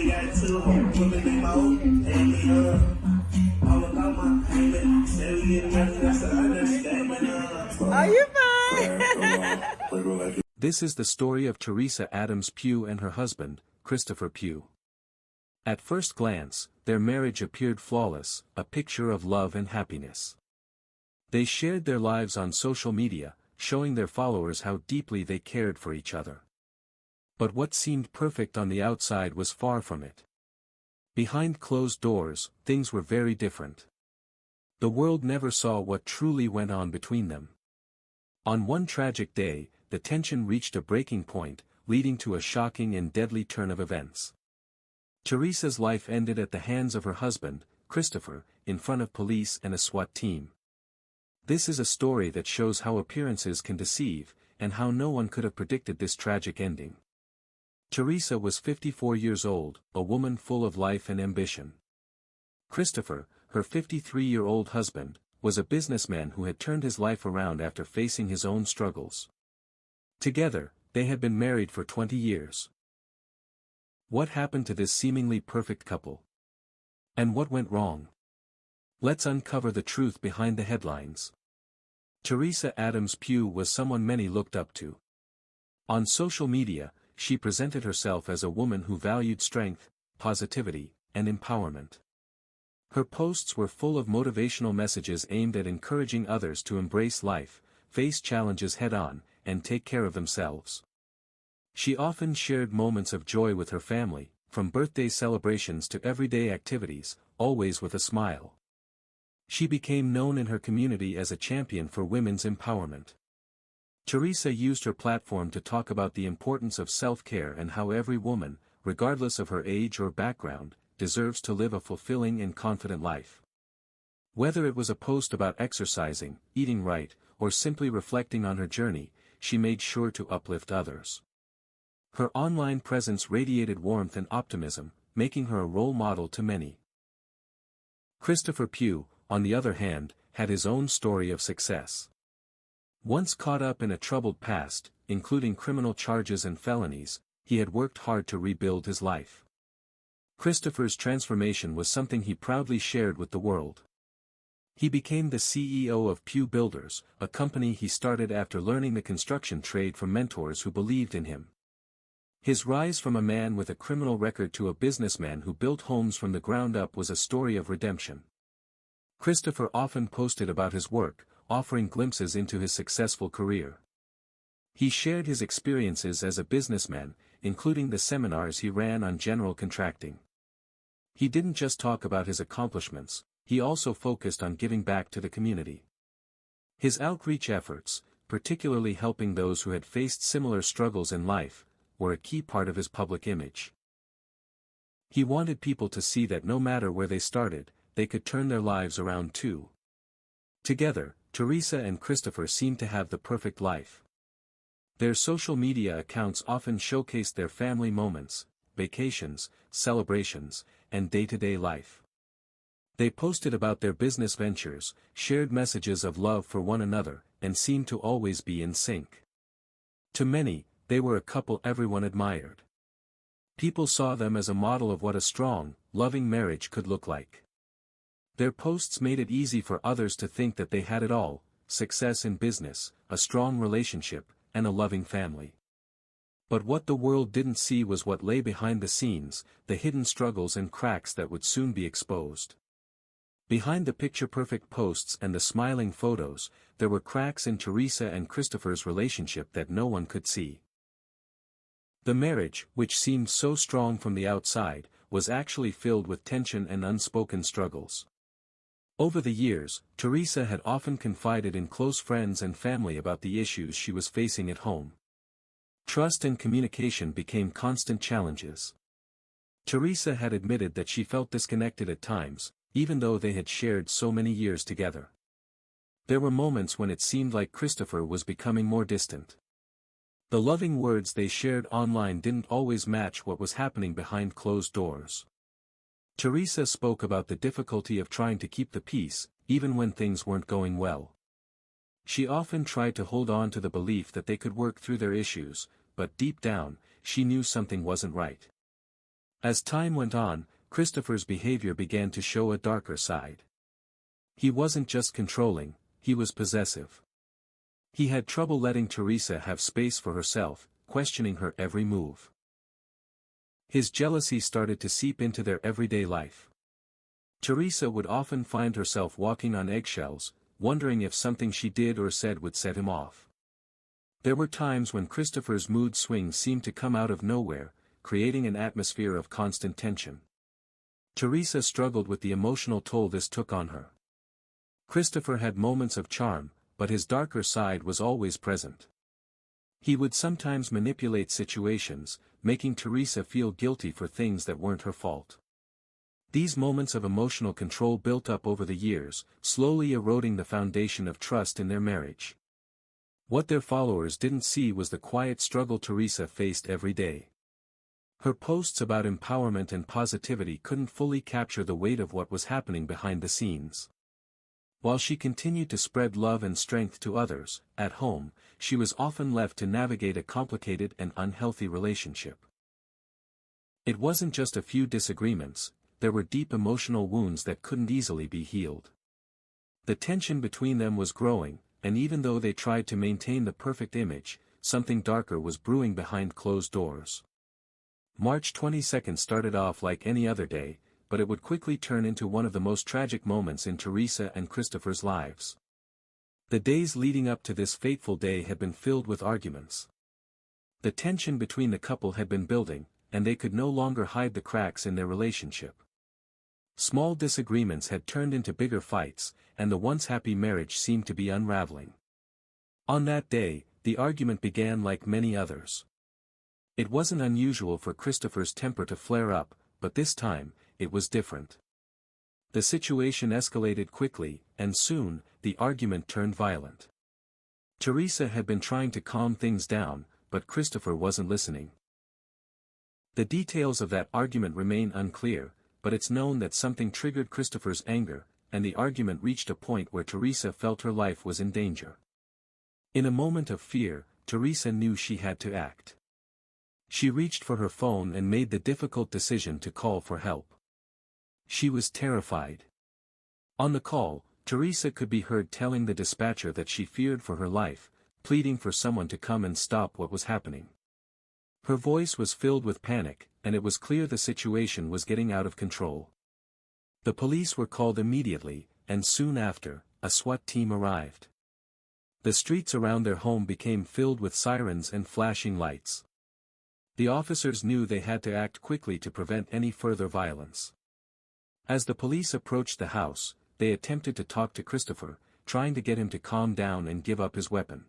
got two women in my own, and all about my payment. Say we get money, that's an understatement. Are you fine? This is the story of Teresa Adams Pew and her husband, Christopher Pew. At first glance, their marriage appeared flawless, a picture of love and happiness. They shared their lives on social media, showing their followers how deeply they cared for each other. But what seemed perfect on the outside was far from it. Behind closed doors, things were very different. The world never saw what truly went on between them. On one tragic day, the tension reached a breaking point, leading to a shocking and deadly turn of events. Teresa's life ended at the hands of her husband, Christopher, in front of police and a SWAT team. This is a story that shows how appearances can deceive, and how no one could have predicted this tragic ending. Teresa was 54 years old, a woman full of life and ambition. Christopher, her 53-year-old husband, was a businessman who had turned his life around after facing his own struggles. Together, they had been married for 20 years. What happened to this seemingly perfect couple? And what went wrong? Let's uncover the truth behind the headlines. Teresa Adams Pew was someone many looked up to. On social media, she presented herself as a woman who valued strength, positivity, and empowerment. Her posts were full of motivational messages aimed at encouraging others to embrace life, face challenges head-on, and take care of themselves. She often shared moments of joy with her family, from birthday celebrations to everyday activities, always with a smile. She became known in her community as a champion for women's empowerment. Teresa used her platform to talk about the importance of self-care and how every woman, regardless of her age or background, deserves to live a fulfilling and confident life. Whether it was a post about exercising, eating right, or simply reflecting on her journey, she made sure to uplift others. Her online presence radiated warmth and optimism, making her a role model to many. Christopher Pew, on the other hand, had his own story of success. Once caught up in a troubled past, including criminal charges and felonies, he had worked hard to rebuild his life. Christopher's transformation was something he proudly shared with the world. He became the CEO of Pew Builders, a company he started after learning the construction trade from mentors who believed in him. His rise from a man with a criminal record to a businessman who built homes from the ground up was a story of redemption. Christopher often posted about his work, offering glimpses into his successful career. He shared his experiences as a businessman, including the seminars he ran on general contracting. He didn't just talk about his accomplishments, he also focused on giving back to the community. His outreach efforts, particularly helping those who had faced similar struggles in life, were a key part of his public image. He wanted people to see that no matter where they started, they could turn their lives around too. Together, Teresa and Christopher seemed to have the perfect life. Their social media accounts often showcased their family moments, vacations, celebrations, and day-to-day life. They posted about their business ventures, shared messages of love for one another, and seemed to always be in sync. To many, they were a couple everyone admired. People saw them as a model of what a strong, loving marriage could look like. Their posts made it easy for others to think that they had it all: success in business, a strong relationship, and a loving family. But what the world didn't see was what lay behind the scenes, the hidden struggles and cracks that would soon be exposed. Behind the picture-perfect posts and the smiling photos, there were cracks in Teresa and Christopher's relationship that no one could see. The marriage, which seemed so strong from the outside, was actually filled with tension and unspoken struggles. Over the years, Teresa had often confided in close friends and family about the issues she was facing at home. Trust and communication became constant challenges. Teresa had admitted that she felt disconnected at times, even though they had shared so many years together. There were moments when it seemed like Christopher was becoming more distant. The loving words they shared online didn't always match what was happening behind closed doors. Teresa spoke about the difficulty of trying to keep the peace, even when things weren't going well. She often tried to hold on to the belief that they could work through their issues, but deep down, she knew something wasn't right. As time went on, Christopher's behavior began to show a darker side. He wasn't just controlling, he was possessive. He had trouble letting Teresa have space for herself, questioning her every move. His jealousy started to seep into their everyday life. Teresa would often find herself walking on eggshells, wondering if something she did or said would set him off. There were times when Christopher's mood swings seemed to come out of nowhere, creating an atmosphere of constant tension. Teresa struggled with the emotional toll this took on her. Christopher had moments of charm, but his darker side was always present. He would sometimes manipulate situations, making Teresa feel guilty for things that weren't her fault. These moments of emotional control built up over the years, slowly eroding the foundation of trust in their marriage. What their followers didn't see was the quiet struggle Teresa faced every day. Her posts about empowerment and positivity couldn't fully capture the weight of what was happening behind the scenes. While she continued to spread love and strength to others, at home, she was often left to navigate a complicated and unhealthy relationship. It wasn't just a few disagreements, there were deep emotional wounds that couldn't easily be healed. The tension between them was growing, and even though they tried to maintain the perfect image, something darker was brewing behind closed doors. March 22 started off like any other day, but it would quickly turn into one of the most tragic moments in Teresa and Christopher's lives. The days leading up to this fateful day had been filled with arguments. The tension between the couple had been building, and they could no longer hide the cracks in their relationship. Small disagreements had turned into bigger fights, and the once happy marriage seemed to be unraveling. On that day, the argument began like many others. It wasn't unusual for Christopher's temper to flare up, but this time, it was different. The situation escalated quickly, and soon, the argument turned violent. Teresa had been trying to calm things down, but Christopher wasn't listening. The details of that argument remain unclear, but it's known that something triggered Christopher's anger, and the argument reached a point where Teresa felt her life was in danger. In a moment of fear, Teresa knew she had to act. She reached for her phone and made the difficult decision to call for help. She was terrified. On the call, Teresa could be heard telling the dispatcher that she feared for her life, pleading for someone to come and stop what was happening. Her voice was filled with panic, and it was clear the situation was getting out of control. The police were called immediately, and soon after, a SWAT team arrived. The streets around their home became filled with sirens and flashing lights. The officers knew they had to act quickly to prevent any further violence. As the police approached the house, they attempted to talk to Christopher, trying to get him to calm down and give up his weapon.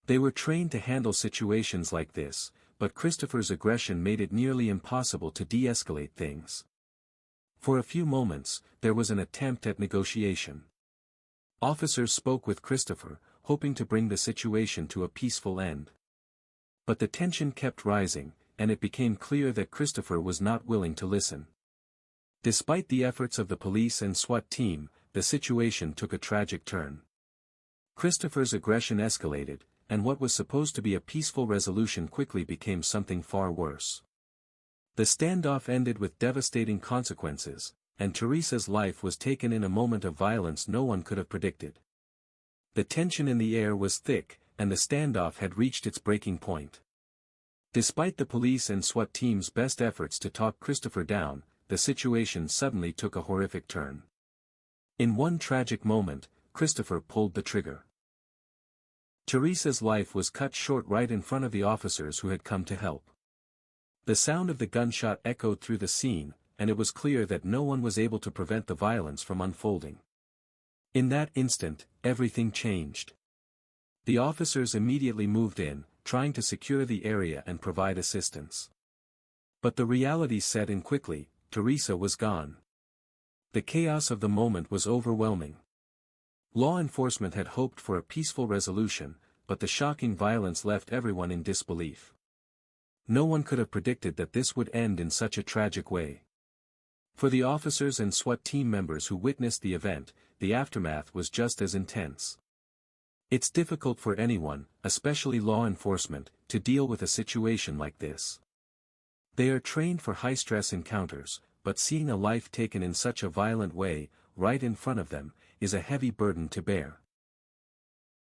They were trained to handle situations like this, but Christopher's aggression made it nearly impossible to de-escalate things. For a few moments, there was an attempt at negotiation. Officers spoke with Christopher, hoping to bring the situation to a peaceful end. But the tension kept rising, and it became clear that Christopher was not willing to listen. Despite the efforts of the police and SWAT team, the situation took a tragic turn. Christopher's aggression escalated, and what was supposed to be a peaceful resolution quickly became something far worse. The standoff ended with devastating consequences, and Teresa's life was taken in a moment of violence no one could have predicted. The tension in the air was thick, and the standoff had reached its breaking point. Despite the police and SWAT team's best efforts to talk Christopher down, the situation suddenly took a horrific turn. In one tragic moment, Christopher pulled the trigger. Teresa's life was cut short right in front of the officers who had come to help. The sound of the gunshot echoed through the scene, and it was clear that no one was able to prevent the violence from unfolding. In that instant, everything changed. The officers immediately moved in, trying to secure the area and provide assistance. But the reality set in quickly. Teresa was gone. The chaos of the moment was overwhelming. Law enforcement had hoped for a peaceful resolution, but the shocking violence left everyone in disbelief. No one could have predicted that this would end in such a tragic way. For the officers and SWAT team members who witnessed the event, the aftermath was just as intense. It's difficult for anyone, especially law enforcement, to deal with a situation like this. They are trained for high-stress encounters, but seeing a life taken in such a violent way, right in front of them, is a heavy burden to bear.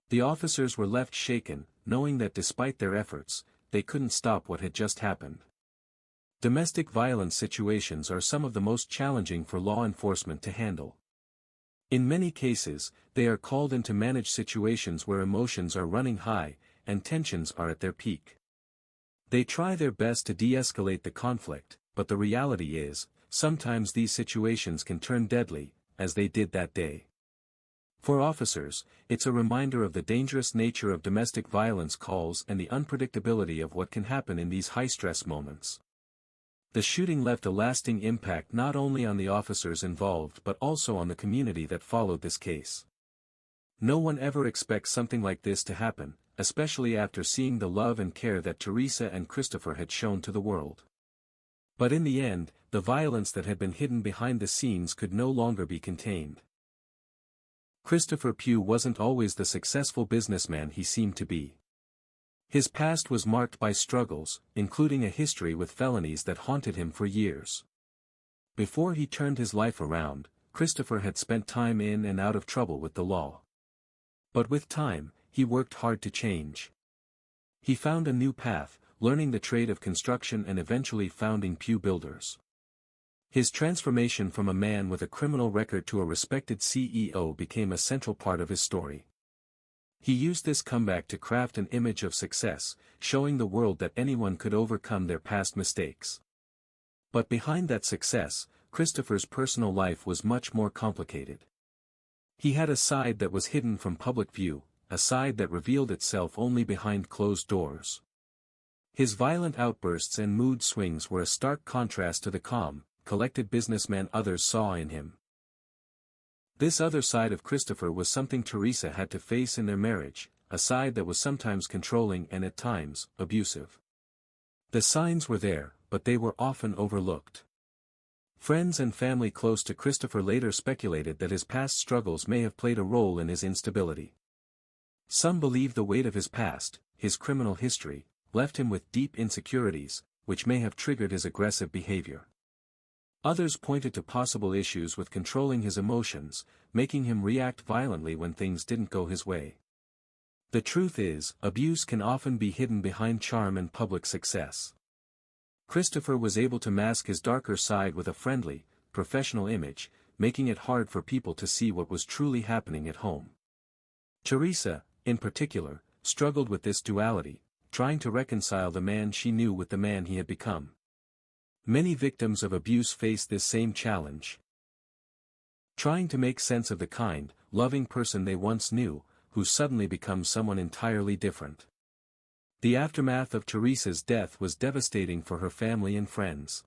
The officers were left shaken, knowing that despite their efforts, they couldn't stop what had just happened. Domestic violence situations are some of the most challenging for law enforcement to handle. In many cases, they are called in to manage situations where emotions are running high, and tensions are at their peak. They try their best to de-escalate the conflict, but the reality is, sometimes these situations can turn deadly, as they did that day. For officers, it's a reminder of the dangerous nature of domestic violence calls and the unpredictability of what can happen in these high-stress moments. The shooting left a lasting impact not only on the officers involved but also on the community that followed this case. No one ever expects something like this to happen, especially after seeing the love and care that Teresa and Christopher had shown to the world. But in the end, the violence that had been hidden behind the scenes could no longer be contained. Christopher Pew wasn't always the successful businessman he seemed to be. His past was marked by struggles, including a history with felonies that haunted him for years. Before he turned his life around, Christopher had spent time in and out of trouble with the law. But with time, he worked hard to change. He found a new path, learning the trade of construction and eventually founding Pew Builders. His transformation from a man with a criminal record to a respected CEO became a central part of his story. He used this comeback to craft an image of success, showing the world that anyone could overcome their past mistakes. But behind that success, Christopher's personal life was much more complicated. He had a side that was hidden from public view, a side that revealed itself only behind closed doors. His violent outbursts and mood swings were a stark contrast to the calm, collected businessman others saw in him. This other side of Christopher was something Teresa had to face in their marriage, a side that was sometimes controlling and at times, abusive. The signs were there, but they were often overlooked. Friends and family close to Christopher later speculated that his past struggles may have played a role in his instability. Some believe the weight of his past, his criminal history, left him with deep insecurities, which may have triggered his aggressive behavior. Others pointed to possible issues with controlling his emotions, making him react violently when things didn't go his way. The truth is, abuse can often be hidden behind charm and public success. Christopher was able to mask his darker side with a friendly, professional image, making it hard for people to see what was truly happening at home. Teresa, in particular, struggled with this duality, trying to reconcile the man she knew with the man he had become. Many victims of abuse face this same challenge. Trying to make sense of the kind, loving person they once knew, who suddenly becomes someone entirely different. The aftermath of Teresa's death was devastating for her family and friends.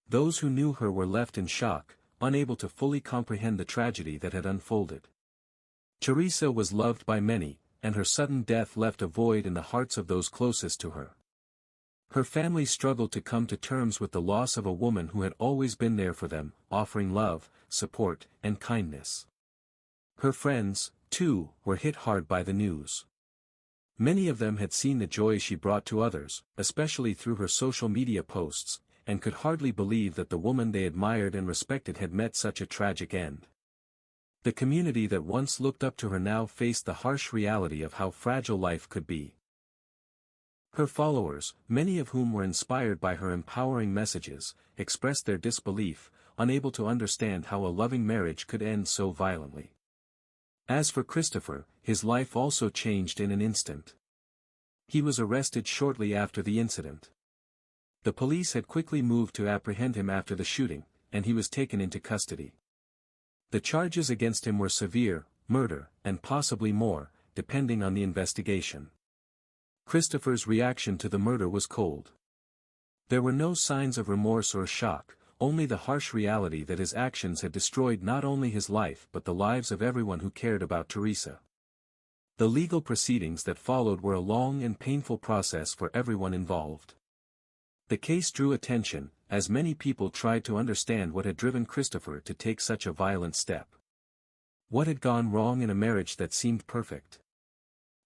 Those who knew her were left in shock, unable to fully comprehend the tragedy that had unfolded. Teresa was loved by many, and her sudden death left a void in the hearts of those closest to her. Her family struggled to come to terms with the loss of a woman who had always been there for them, offering love, support, and kindness. Her friends, too, were hit hard by the news. Many of them had seen the joy she brought to others, especially through her social media posts, and could hardly believe that the woman they admired and respected had met such a tragic end. The community that once looked up to her now faced the harsh reality of how fragile life could be. Her followers, many of whom were inspired by her empowering messages, expressed their disbelief, unable to understand how a loving marriage could end so violently. As for Christopher, his life also changed in an instant. He was arrested shortly after the incident. The police had quickly moved to apprehend him after the shooting, and he was taken into custody. The charges against him were severe, murder, and possibly more, depending on the investigation. Christopher's reaction to the murder was cold. There were no signs of remorse or shock, only the harsh reality that his actions had destroyed not only his life but the lives of everyone who cared about Teresa. The legal proceedings that followed were a long and painful process for everyone involved. The case drew attention, as many people tried to understand what had driven Christopher to take such a violent step. What had gone wrong in a marriage that seemed perfect?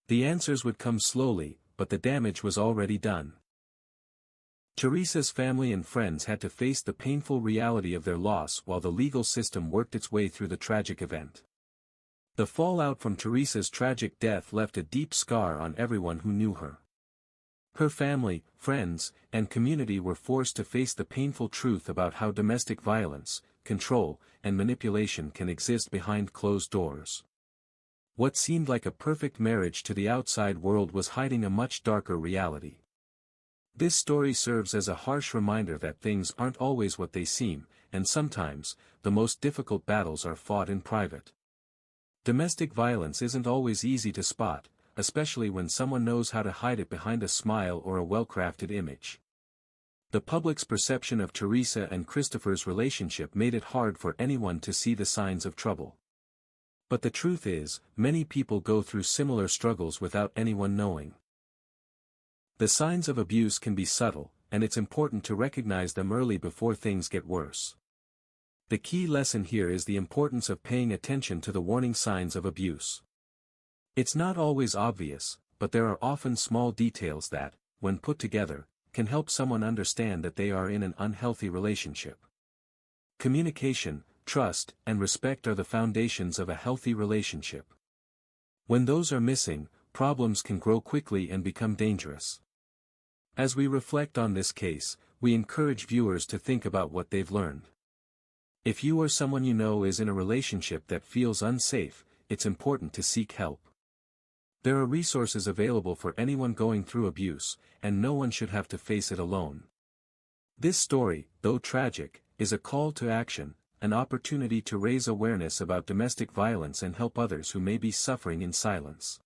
The answers would come slowly, but the damage was already done. Teresa's family and friends had to face the painful reality of their loss while the legal system worked its way through the tragic event. The fallout from Teresa's tragic death left a deep scar on everyone who knew her. Her family, friends, and community were forced to face the painful truth about how domestic violence, control, and manipulation can exist behind closed doors. What seemed like a perfect marriage to the outside world was hiding a much darker reality. This story serves as a harsh reminder that things aren't always what they seem, and sometimes, the most difficult battles are fought in private. Domestic violence isn't always easy to spot, especially when someone knows how to hide it behind a smile or a well-crafted image. The public's perception of Teresa and Christopher's relationship made it hard for anyone to see the signs of trouble. But the truth is, many people go through similar struggles without anyone knowing. The signs of abuse can be subtle, and it's important to recognize them early before things get worse. The key lesson here is the importance of paying attention to the warning signs of abuse. It's not always obvious, but there are often small details that, when put together, can help someone understand that they are in an unhealthy relationship. Communication, trust, and respect are the foundations of a healthy relationship. When those are missing, problems can grow quickly and become dangerous. As we reflect on this case, we encourage viewers to think about what they've learned. If you or someone you know is in a relationship that feels unsafe, it's important to seek help. There are resources available for anyone going through abuse, and no one should have to face it alone. This story, though tragic, is a call to action, an opportunity to raise awareness about domestic violence and help others who may be suffering in silence.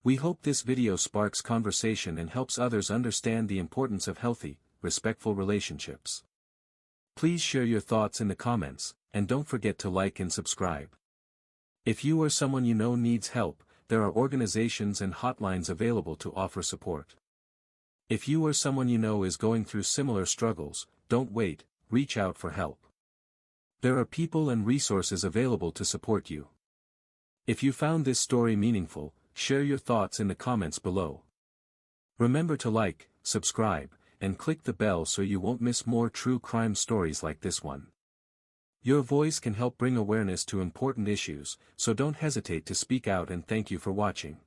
We hope this video sparks conversation and helps others understand the importance of healthy, respectful relationships. Please share your thoughts in the comments, and don't forget to like and subscribe. If you or someone you know needs help, there are organizations and hotlines available to offer support. If you or someone you know is going through similar struggles, don't wait, reach out for help. There are people and resources available to support you. If you found this story meaningful, share your thoughts in the comments below. Remember to like, subscribe, and click the bell so you won't miss more true crime stories like this one. Your voice can help bring awareness to important issues, so don't hesitate to speak out, and thank you for watching.